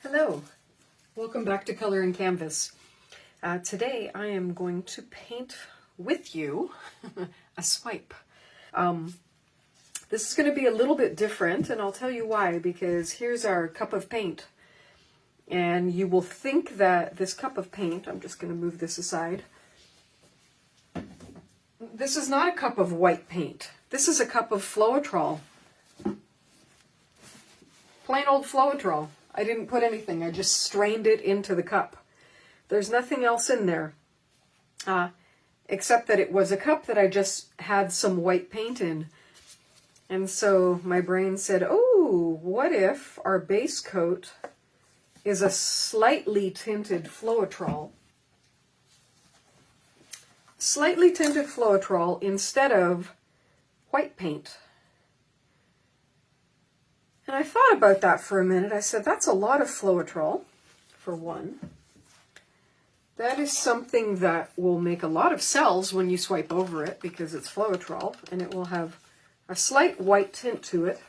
Hello, welcome back to Color and Canvas. Today I am going to paint with you a swipe. This is going to be a little bit different, and I'll tell you why, because here's our cup of paint. And you will think that this cup of paint, I'm just going to move this aside. This is not a cup of white paint. This is a cup of Floetrol. Plain old Floetrol. I didn't put anything, I just strained it into the cup. There's nothing else in there, except that it was a cup that I just had some white paint in. And so my brain said, oh, what if our base coat is a slightly tinted Floetrol? Slightly tinted Floetrol instead of white paint. And I thought about that for a minute. I said, that's a lot of Floetrol, for one. That is something that will make a lot of cells when you swipe over it because it's Floetrol, and it will have a slight white tint to it.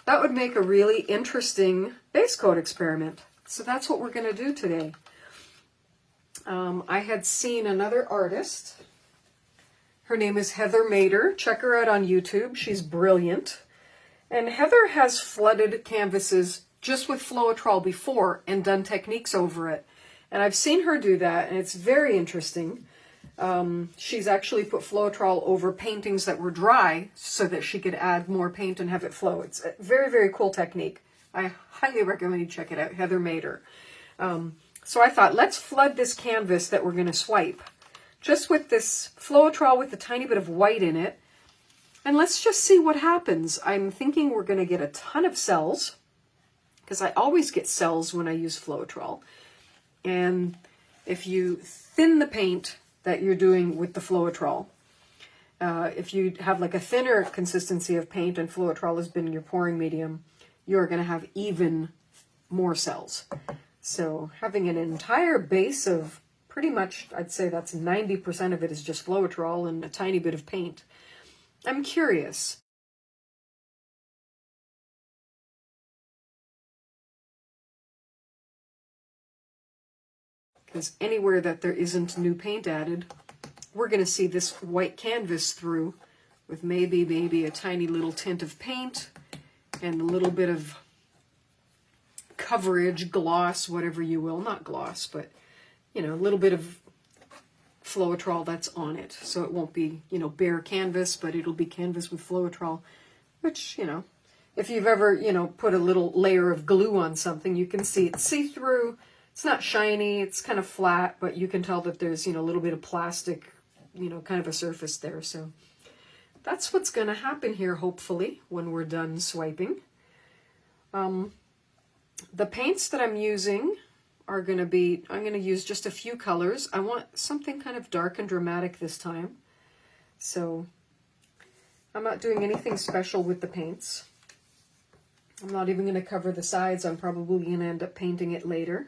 That would make a really interesting base coat experiment. So that's what we're going to do today. I had seen another artist. Her name is Heather Mader. Check her out on YouTube. She's brilliant. And Heather has flooded canvases just with Floetrol before and done techniques over it. And I've seen her do that, and it's very interesting. She's actually put Floetrol over paintings that were dry so that she could add more paint and have it flow. It's a very, very cool technique. I highly recommend you check it out, Heather Mader. So I thought, let's flood this canvas that we're going to swipe just with this Floetrol with a tiny bit of white in it. And let's just see what happens. I'm thinking we're going to get a ton of cells, because I always get cells when I use Floetrol. And if you thin the paint that you're doing with the Floetrol, if you have like a thinner consistency of paint and Floetrol has been your pouring medium, you're going to have even more cells. So having an entire base of pretty much, I'd say that's 90% of it is just Floetrol and a tiny bit of paint. I'm curious. Because anywhere that there isn't new paint added, we're going to see this white canvas through with maybe a tiny little tint of paint and a little bit of coverage, gloss, whatever you will. Not gloss, but, you know, a little bit of Floetrol that's on it. So it won't be, you know, bare canvas, but it'll be canvas with Floetrol, which, you know, if you've ever, you know, put a little layer of glue on something, you can see it see-through. It's not shiny, it's kind of flat, but you can tell that there's, you know, a little bit of plastic, you know, kind of a surface there. So that's what's going to happen here, hopefully, when we're done swiping. The paints that I'm using are going to be, I'm going to use just a few colors. I want something kind of dark and dramatic this time. So I'm not doing anything special with the paints. I'm not even going to cover the sides. I'm probably going to end up painting it later.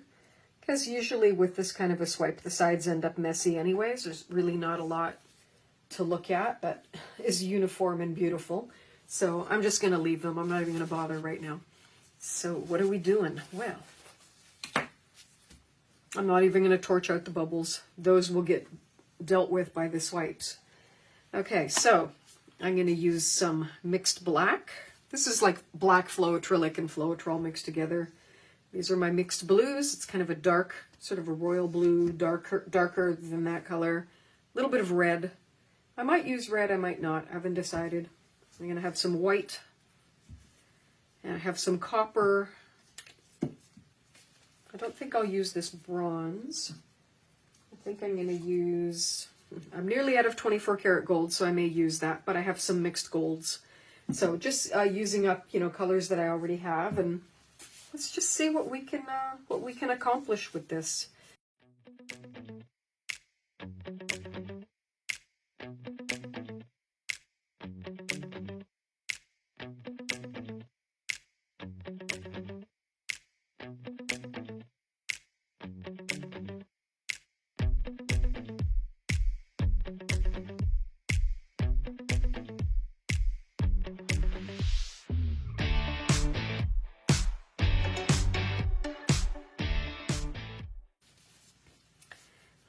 Because usually with this kind of a swipe, the sides end up messy anyways. There's really not a lot to look at that is uniform and beautiful. So I'm just going to leave them. I'm not even going to bother right now. So what are we doing? Well, I'm not even going to torch out the bubbles. Those will get dealt with by the swipes. Okay, so I'm going to use some mixed black. This is like black Floetrolic and Floetrol mixed together. These are my mixed blues. It's kind of a dark, sort of a royal blue, darker than that color. A little bit of red. I might use red, I might not. I haven't decided. I'm going to have some white. And I have some copper. I don't think I'll use this bronze. I think I'm going to use, I'm nearly out of 24 karat gold, so I may use that, but I have some mixed golds. So just using up, you know, colors that I already have, and let's just see what we can accomplish with this.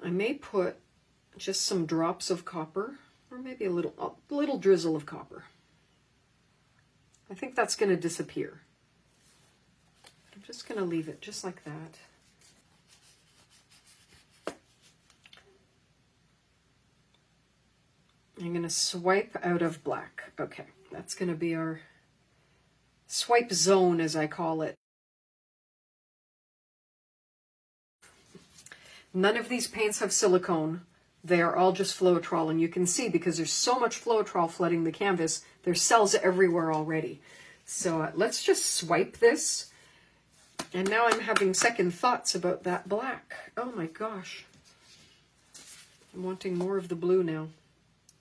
I may put just some drops of copper, or maybe a little drizzle of copper. I think that's going to disappear. I'm just going to leave it just like that. I'm going to swipe out of black. Okay, that's going to be our swipe zone, as I call it. None of these paints have silicone. They are all just Floetrol, and you can see because there's so much Floetrol flooding the canvas, there's cells everywhere already. So let's just swipe this. And now I'm having second thoughts about that black. Oh my gosh. I'm wanting more of the blue now.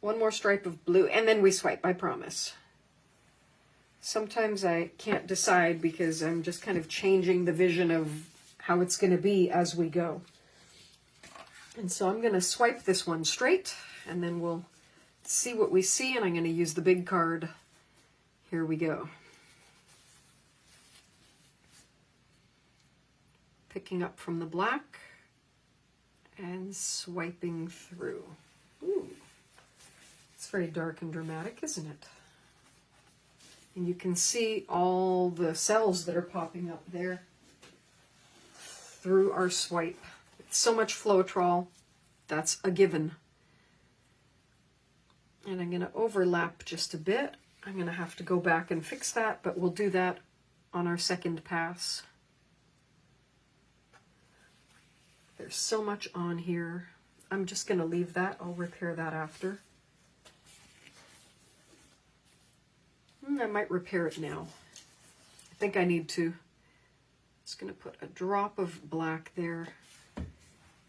One more stripe of blue, and then we swipe, I promise. Sometimes I can't decide because I'm just kind of changing the vision of how it's going to be as we go. And so I'm going to swipe this one straight, and then we'll see what we see, and I'm going to use the big card. Here we go. Picking up from the black and swiping through. Ooh, it's very dark and dramatic, isn't it? And you can see all the cells that are popping up there through our swipe. It's so much Floetrol, that's a given. And I'm going to overlap just a bit. I'm going to have to go back and fix that, but we'll do that on our second pass. There's so much on here. I'm just going to leave that. I'll repair that after. I might repair it now. I think I need to. Just going to put a drop of black there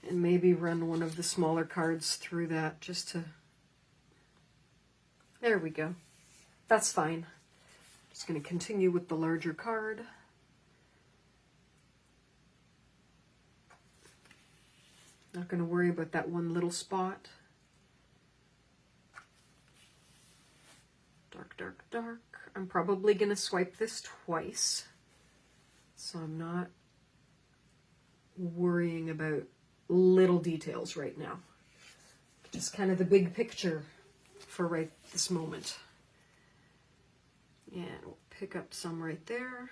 and maybe run one of the smaller cards through that just to... There we go. That's fine. Just going to continue with the larger card. Not going to worry about that one little spot. Dark, dark, dark. I'm probably going to swipe this twice, so I'm not worrying about little details right now. Just kind of the big picture for right this moment. And we'll pick up some right there.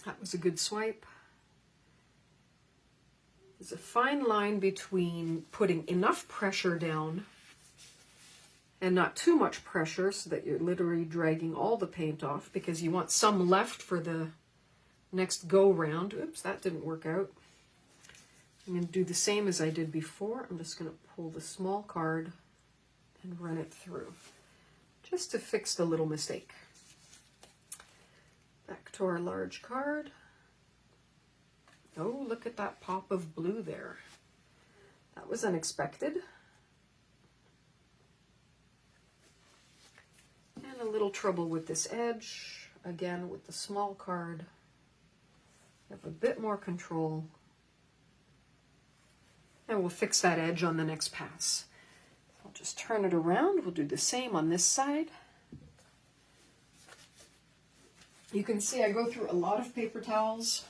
That was a good swipe. There's a fine line between putting enough pressure down and not too much pressure so that you're literally dragging all the paint off, because you want some left for the next go round. Oops, that didn't work out. I'm going to do the same as I did before. I'm just going to pull the small card and run it through just to fix the little mistake. Back to our large card. Oh, look at that pop of blue there. That was unexpected. And a little trouble with this edge. Again, with the small card, you have a bit more control. And we'll fix that edge on the next pass. I'll just turn it around. We'll do the same on this side. You can see I go through a lot of paper towels.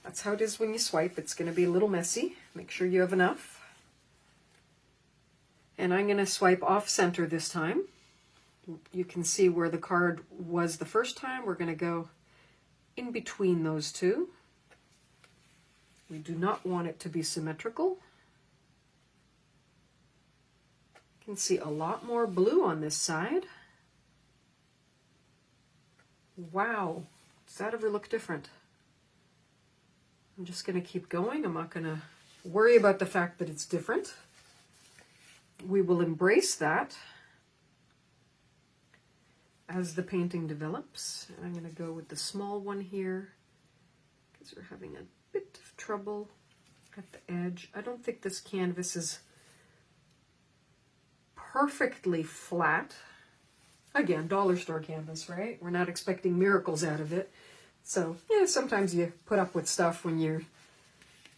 That's how it is when you swipe. It's going to be a little messy. Make sure you have enough. And I'm going to swipe off center this time. You can see where the card was the first time. We're going to go in between those two. We do not want it to be symmetrical. You can see a lot more blue on this side. Wow, does that ever look different? I'm just going to keep going. I'm not going to worry about the fact that it's different. We will embrace that as the painting develops. I'm going to go with the small one here because we're having a bit of trouble at the edge. I don't think this canvas is perfectly flat. Again, dollar store canvas, right? We're not expecting miracles out of it. So, yeah, sometimes you put up with stuff when you're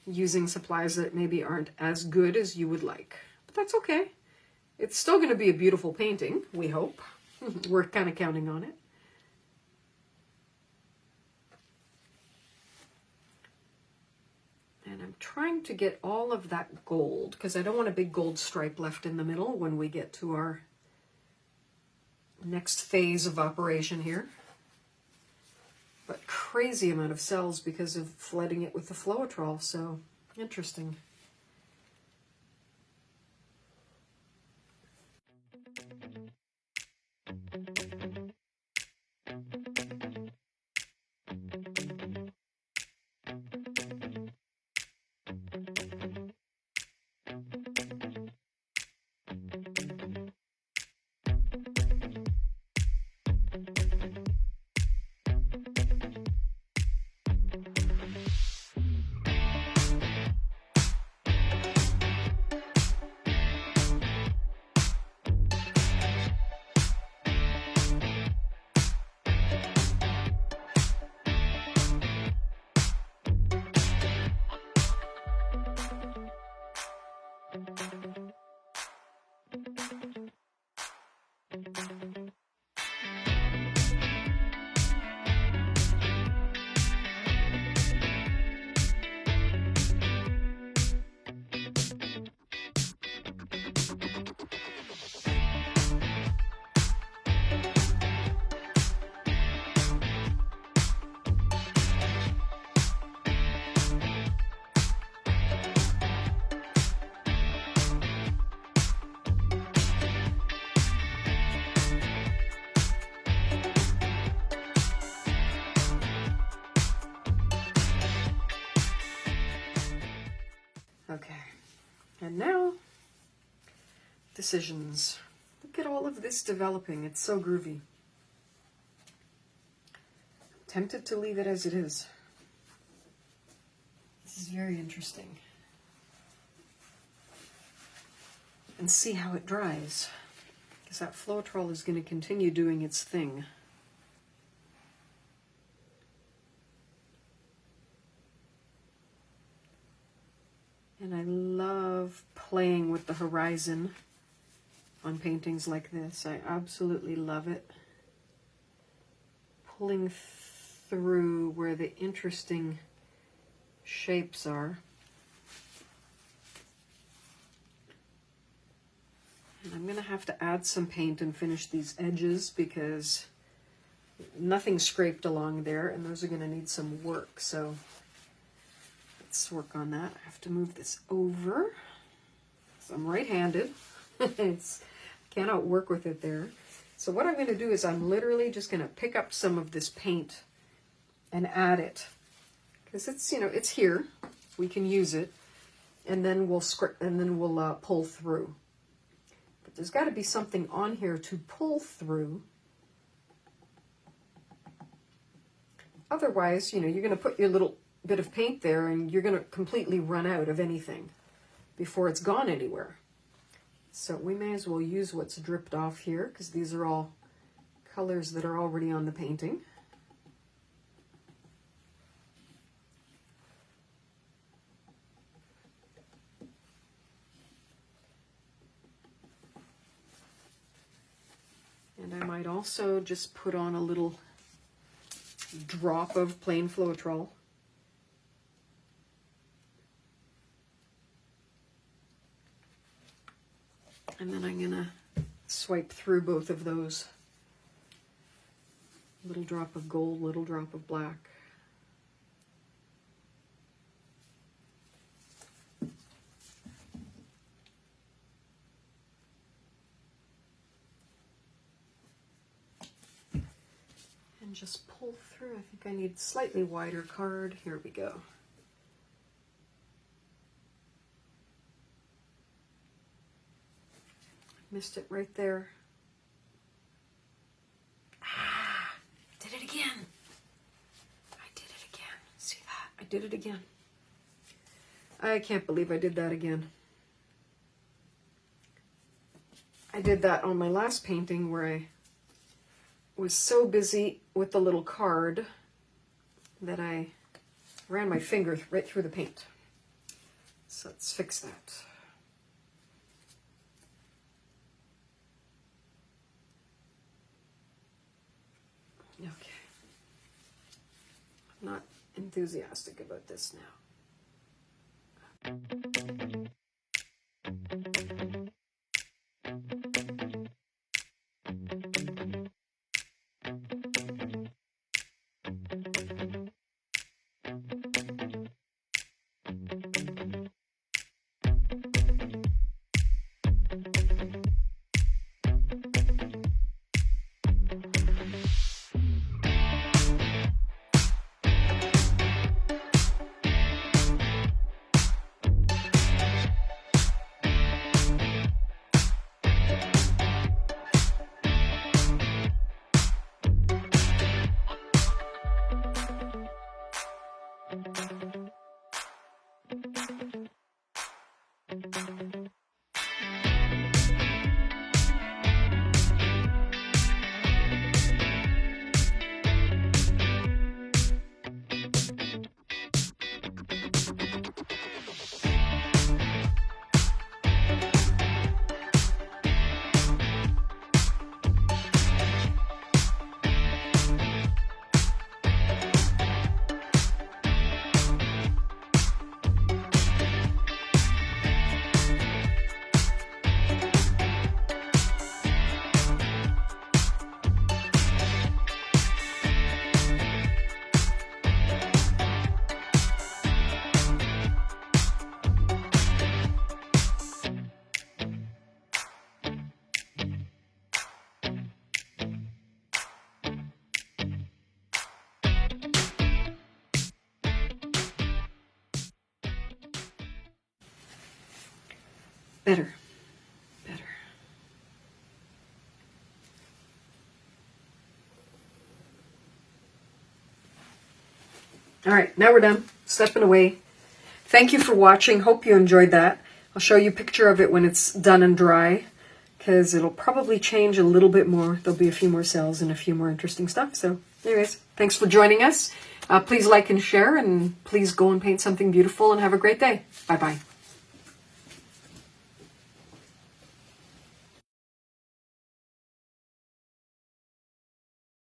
using supplies that maybe aren't as good as you would like. But that's okay. It's still going to be a beautiful painting, we hope. We're kind of counting on it. And I'm trying to get all of that gold because I don't want a big gold stripe left in the middle when we get to our next phase of operation here. But crazy amount of cells because of flooding it with the Floetrol, so interesting. Okay, and now, decisions. Look at all of this developing. It's so groovy. I'm tempted to leave it as it is. This is very interesting. And see how it dries. Because that Floetrol is going to continue doing its thing. And I love playing with the horizon on paintings like this. I absolutely love it. Pulling through where the interesting shapes are. And I'm going to have to add some paint and finish these edges because nothing scraped along there and those are going to need some work. So let's work on that. I have to move this over. So I'm right-handed. Cannot work with it there. So what I'm going to do is I'm literally just going to pick up some of this paint and add it. Because it's, you know, it's here. We can use it. And then we'll pull through. But there's got to be something on here to pull through. Otherwise, you know, you're going to put your little bit of paint there and you're going to completely run out of anything before it's gone anywhere. So we may as well use what's dripped off here because these are all colors that are already on the painting. And I might also just put on a little drop of plain Floetrol. And then I'm gonna swipe through both of those. Little drop of gold, little drop of black. And just pull through. I think I need slightly wider card. Here we go. Missed it right there. Ah, did it again. I did it again. See that? I did it again. I can't believe I did that again. I did that on my last painting where I was so busy with the little card that I ran my finger right through the paint. So let's fix that. Okay. I'm not enthusiastic about this now. Better. Better. All right, now we're done. Stepping away. Thank you for watching. Hope you enjoyed that. I'll show you a picture of it when it's done and dry, because it'll probably change a little bit more. There'll be a few more cells and a few more interesting stuff. So anyways, thanks for joining us. Please like and share, and please go and paint something beautiful and have a great day. Bye-bye.